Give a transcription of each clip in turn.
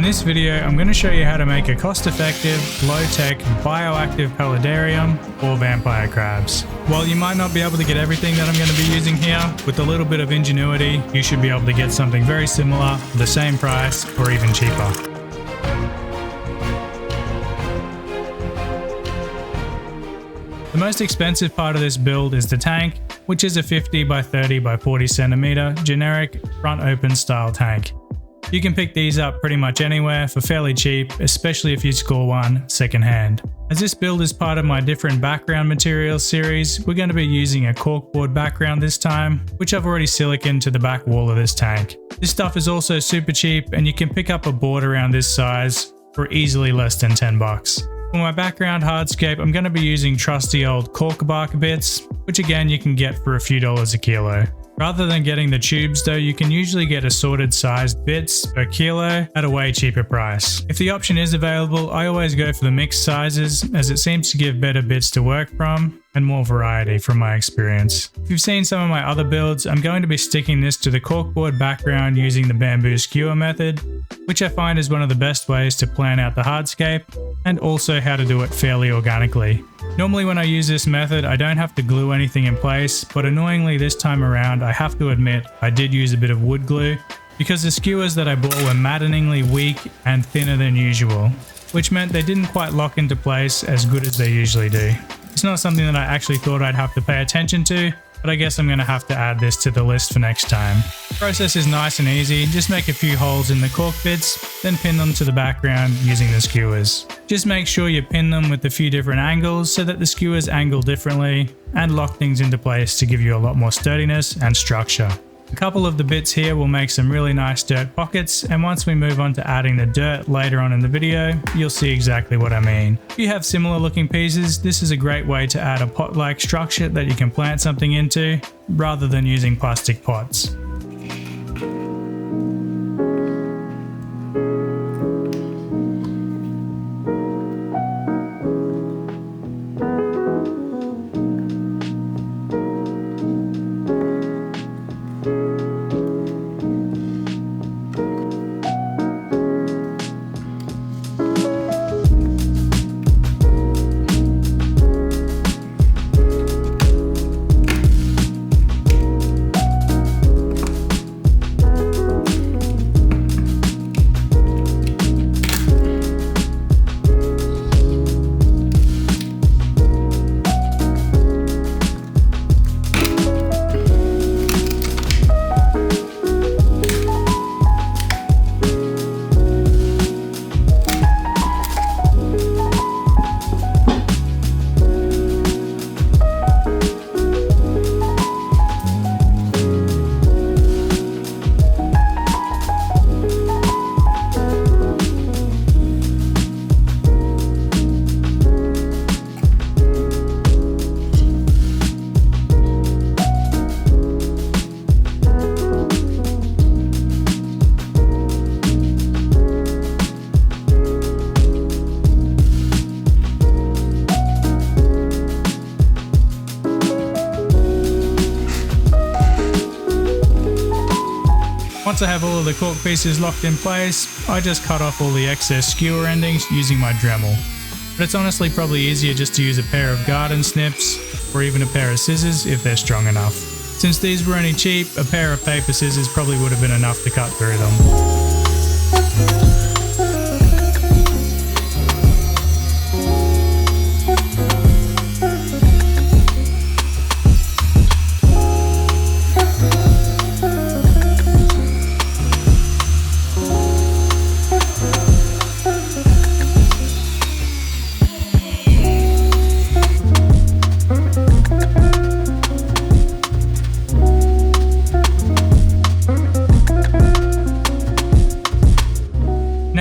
this video, I'm going to show you how to make a cost-effective, low-tech, bioactive paludarium or vampire crabs. While you might not be able to get everything that I'm going to be using here, with a little bit of ingenuity, you should be able to get something very similar for the same price or even cheaper. The most expensive part of this build is the tank, which is a 50 by 30 by 40 centimeter generic front open style tank. You can pick these up pretty much anywhere for fairly cheap, especially if you score one secondhand. As this build is part of my different background materials series, we're going to be using a corkboard background this time, which I've already siliconed to the back wall of this tank. This stuff is also super cheap and you can pick up a board around this size for easily less than 10 bucks. For my background hardscape, I'm going to be using trusty old cork bark bits, which again you can get for a few dollars a kilo. Rather than getting the tubes though, you can usually get assorted sized bits per kilo at a way cheaper price. If the option is available, I always go for the mixed sizes as it seems to give better bits to work from and more variety from my experience. If you've seen some of my other builds, I'm going to be sticking this to the corkboard background using the bamboo skewer method, which I find is one of the best ways to plan out the hardscape and also how to do it fairly organically. Normally when I use this method, I don't have to glue anything in place, but annoyingly this time around, I have to admit I did use a bit of wood glue because the skewers that I bought were maddeningly weak and thinner than usual, which meant they didn't quite lock into place as good as they usually do. It's not something that I actually thought I'd have to pay attention to, but I guess I'm going to have to add this to the list for next time. The process is nice and easy, just make a few holes in the cork bits, then pin them to the background using the skewers. Just make sure you pin them with a few different angles so that the skewers angle differently and lock things into place to give you a lot more sturdiness and structure. A couple of the bits here will make some really nice dirt pockets, and once we move on to adding the dirt later on in the video, you'll see exactly what I mean. If you have similar looking pieces, this is a great way to add a pot-like structure that you can plant something into, rather than using plastic pots. Once I have all of the cork pieces locked in place, I just cut off all the excess skewer endings using my Dremel. But it's honestly probably easier just to use a pair of garden snips or even a pair of scissors if they're strong enough. Since these were only cheap, a pair of paper scissors probably would have been enough to cut through them.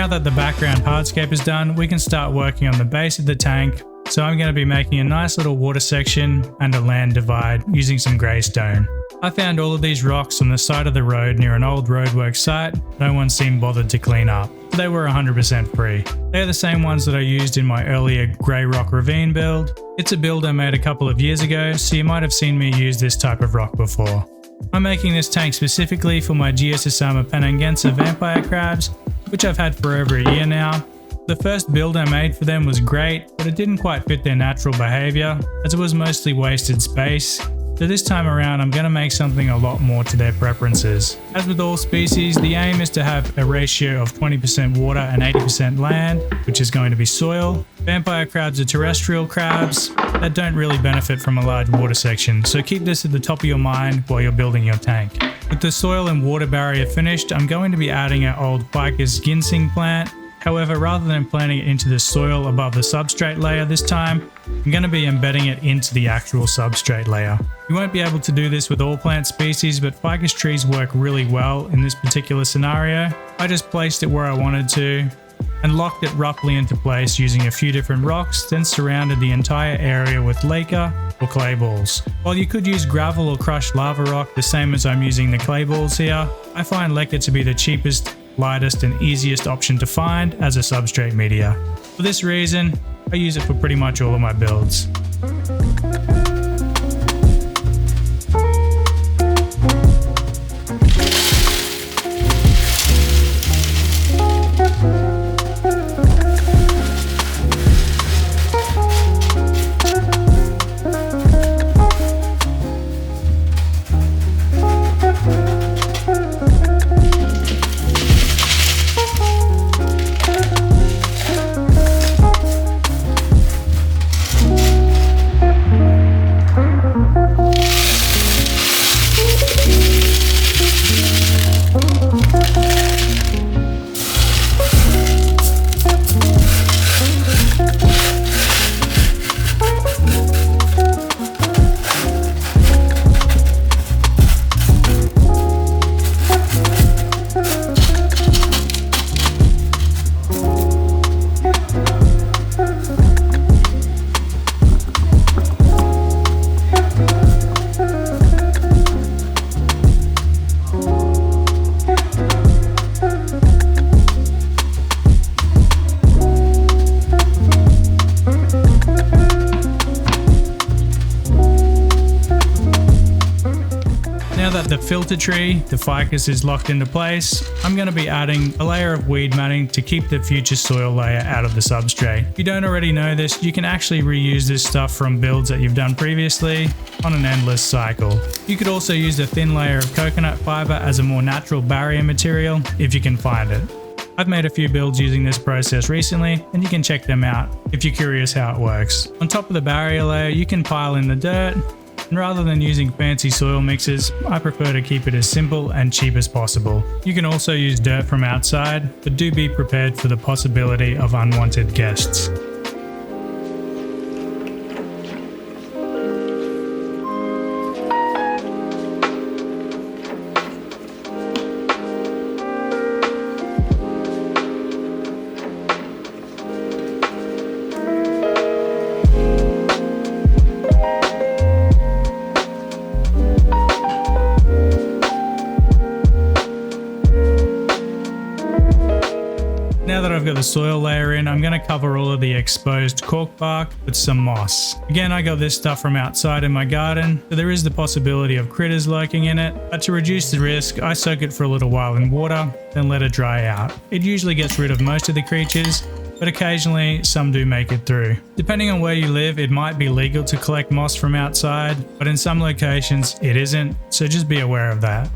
Now that the background hardscape is done, we can start working on the base of the tank. So I'm going to be making a nice little water section and a land divide using some grey stone. I found all of these rocks on the side of the road near an old roadworks site no one seemed bothered to clean up. They were 100% free. They're the same ones that I used in my earlier Grey Rock Ravine build. It's a build I made a couple of years ago, so you might have seen me use this type of rock before. I'm making this tank specifically for my Geosesama penangensis vampire crabs, which I've had for over a year now. The first build I made for them was great, but it didn't quite fit their natural behavior, as it was mostly wasted space. So this time around I'm going to make something a lot more to their preferences. As with all species, the aim is to have a ratio of 20% water and 80% land, which is going to be soil. Vampire crabs are terrestrial crabs that don't really benefit from a large water section, so keep this at the top of your mind while you're building your tank. With the soil and water barrier finished, I'm going to be adding an old ficus ginseng plant. However, rather than planting it into the soil above the substrate layer this time, I'm going to be embedding it into the actual substrate layer. You won't be able to do this with all plant species, but ficus trees work really well in this particular scenario. I just placed it where I wanted to and locked it roughly into place using a few different rocks, then surrounded the entire area with lacquer or clay balls. While you could use gravel or crushed lava rock the same as I'm using the clay balls here, I find lacquer to be the cheapest, lightest and easiest option to find as a substrate media. For this reason, I use it for pretty much all of my builds. Now that the filter tree, the ficus, is locked into place, I'm going to be adding a layer of weed matting to keep the future soil layer out of the substrate. If you don't already know this, you can actually reuse this stuff from builds that you've done previously on an endless cycle. You could also use a thin layer of coconut fiber as a more natural barrier material if you can find it. I've made a few builds using this process recently, and you can check them out if you're curious how it works. On top of the barrier layer, you can pile in the dirt, and rather than using fancy soil mixes, I prefer to keep it as simple and cheap as possible. You can also use dirt from outside, but do be prepared for the possibility of unwanted guests. Now that I've got the soil layer in, I'm going to cover all of the exposed cork bark with some moss. Again, I got this stuff from outside in my garden, so there is the possibility of critters lurking in it, but to reduce the risk, I soak it for a little while in water, then let it dry out. It usually gets rid of most of the creatures, but occasionally some do make it through. Depending on where you live, it might be legal to collect moss from outside, but in some locations it isn't, so just be aware of that.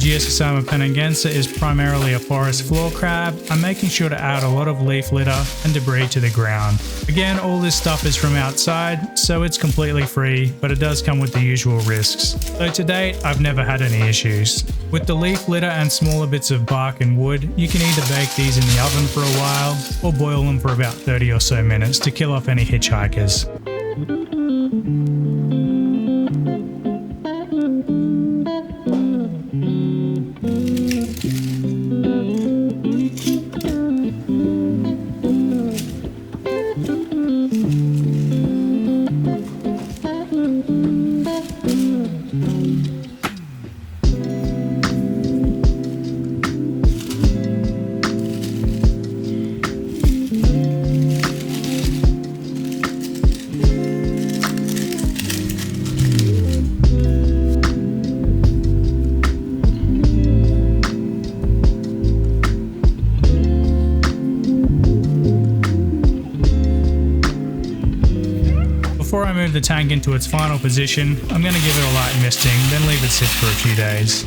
Geososoma penangensis is primarily a forest floor crab, I'm making sure to add a lot of leaf litter and debris to the ground. Again, all this stuff is from outside, so it's completely free, but it does come with the usual risks. Though to date, I've never had any issues. With the leaf litter and smaller bits of bark and wood, you can either bake these in the oven for a while, or boil them for about 30 or so minutes to kill off any hitchhikers. Before I move the tank into its final position, I'm going to give it a light misting, then leave it sit for a few days.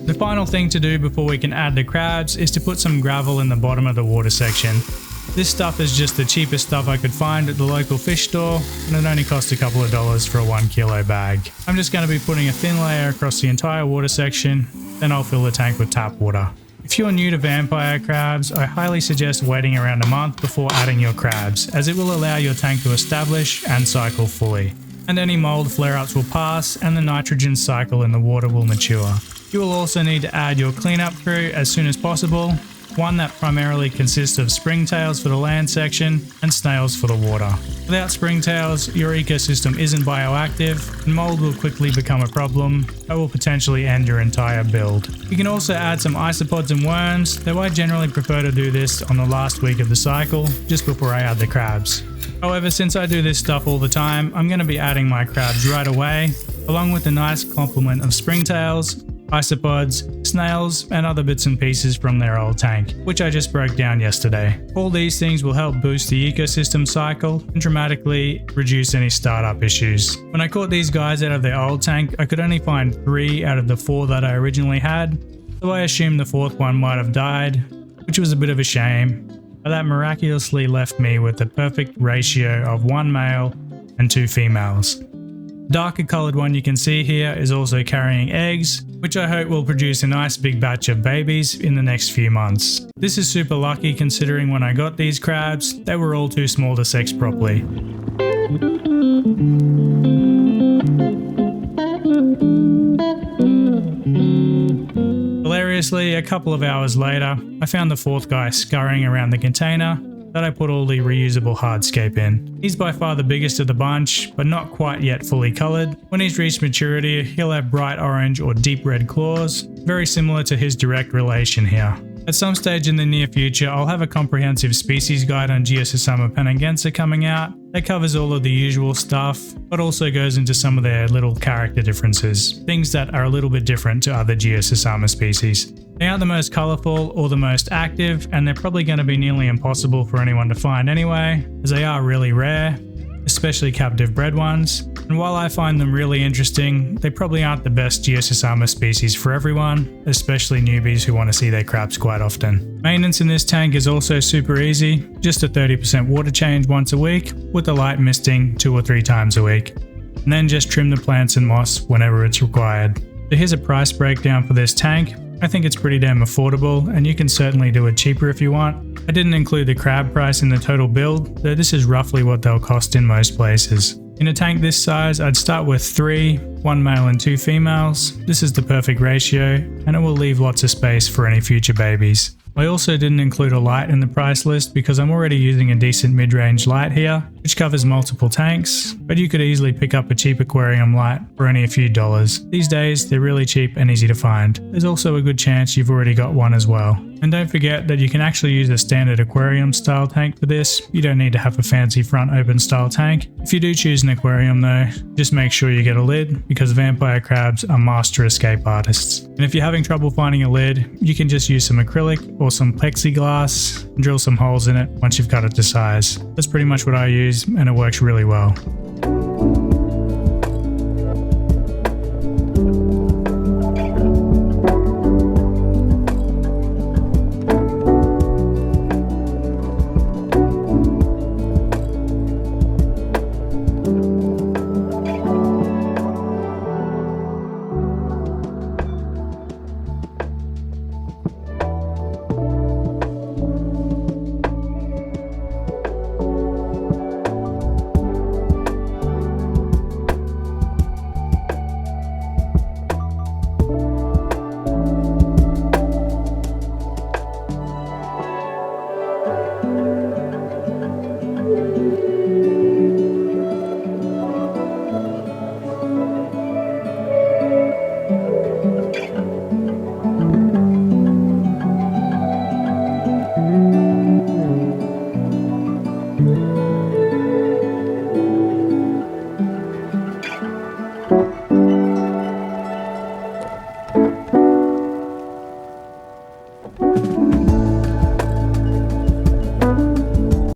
The final thing to do before we can add the crabs is to put some gravel in the bottom of the water section. This stuff is just the cheapest stuff I could find at the local fish store, and it only cost a couple of dollars for a 1 kilo bag. I'm just going to be putting a thin layer across the entire water section, then I'll fill the tank with tap water. If you're new to vampire crabs, I highly suggest waiting around a month before adding your crabs, as it will allow your tank to establish and cycle fully. And any mold flare-ups will pass, and the nitrogen cycle in the water will mature. You will also need to add your cleanup crew as soon as possible, one that primarily consists of springtails for the land section and snails for the water. Without springtails, your ecosystem isn't bioactive, and mold will quickly become a problem that will potentially end your entire build. You can also add some isopods and worms, though I generally prefer to do this on the last week of the cycle, just before I add the crabs. However, since I do this stuff all the time, I'm going to be adding my crabs right away, along with a nice complement of springtails, isopods, snails, and other bits and pieces from their old tank, which I just broke down yesterday. All these things will help boost the ecosystem cycle and dramatically reduce any startup issues. When I caught these guys out of their old tank, I could only find 3 out of the 4 that I originally had, so I assumed the 4th one might have died, which was a bit of a shame, but that miraculously left me with the perfect ratio of 1 male and 2 females. The darker coloured one you can see here is also carrying eggs, which I hope will produce a nice big batch of babies in the next few months. This is super lucky considering when I got these crabs, they were all too small to sex properly. Hilariously, a couple of hours later, I found the 4th guy scurrying around the container that I put all the reusable hardscape in. He's by far the biggest of the bunch, but not quite yet fully coloured. When he's reached maturity, he'll have bright orange or deep red claws, very similar to his direct relation here. At some stage in the near future, I'll have a comprehensive species guide on Geososoma penangensis coming out that covers all of the usual stuff, but also goes into some of their little character differences, things that are a little bit different to other Geososoma species. They aren't the most colourful or the most active, and they're probably going to be nearly impossible for anyone to find anyway, as they are really rare, especially captive bred ones. And while I find them really interesting, they probably aren't the best Geososoma species for everyone, especially newbies who want to see their crabs quite often. Maintenance in this tank is also super easy, just a 30% water change once a week, with a light misting 2 or 3 times a week. And then just trim the plants and moss whenever it's required. So here's a price breakdown for this tank. I think it's pretty damn affordable, and you can certainly do it cheaper if you want. I didn't include the crab price in the total build, though this is roughly what they'll cost in most places. In a tank this size, I'd start with 3, 1 male and 2 females. This is the perfect ratio, and it will leave lots of space for any future babies. I also didn't include a light in the price list because I'm already using a decent mid-range light here, which covers multiple tanks, but you could easily pick up a cheap aquarium light for only a few dollars. These days, they're really cheap and easy to find. There's also a good chance you've already got one as well. And don't forget that you can actually use a standard aquarium style tank for this. You don't need to have a fancy front open style tank. If you do choose an aquarium though, just make sure you get a lid because vampire crabs are master escape artists. And if you're having trouble finding a lid, you can just use some acrylic or some plexiglass and drill some holes in it once you've cut it to size. That's pretty much what I use and it works really well.